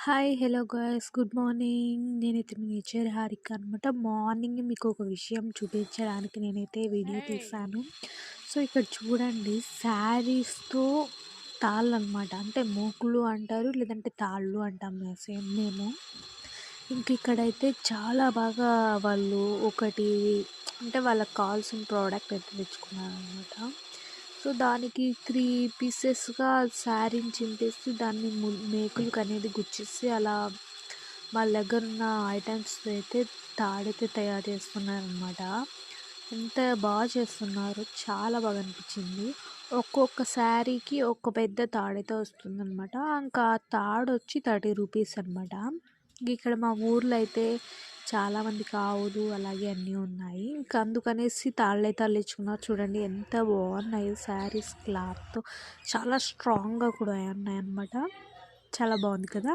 Hi! Hello guys. Good morning. నేనైతే మీ nature Harika అనమాట. Morning మీకు ఒక విషయం చూపించడానికి నేనైతే వీడియో తీశాను. సో, ఇక్కడ చూడండి శారీస్‌తో తాళ్ళనమాట. అంటే మోకులు అంటారు. లేదంటే తాళ్ళు అంటాం సేమ్ మేము. ఇంక ఇక్కడైతే చాలా బాగా వాళ్ళు ఒకటి అంటే వాళ్ళకి కావాల్సిన ప్రోడక్ట్ అయితే తెచ్చుకున్నారనమాట. సో, దానికి 3 పీసెస్‌గా శారీని చింపేసి దాన్ని మేకులకనేది గుచ్చేసి అలా వాళ్ళ దగ్గరున్న ఐటెమ్స్‌తో అయితే తాడైతే తయారు చేస్తున్నారనమాట. ఎంత చేస్తున్నారో చాలా బాగా అనిపించింది. ఒక్కొక్క శారీకి ఒక పెద్ద తాడైతే వస్తుందనమాట. ఇంకా ఆ తాడొచ్చి 30 రూపీస్ అనమాట. ఇక్కడ మా ఊర్లో అయితే చాలామందికి ఆవులు అలాగే అన్నీ ఉన్నాయి. ఇంకా అందుకనేసి తాళ్ళైతే అల్లించుకున్నారు. చూడండి ఎంత బాగున్నాయో శారీస్ క్లాత్‌తో చాలా స్ట్రాంగ్‌గా కూడా ఉన్నాయన్నమాట. చాలా బాగుంది కదా!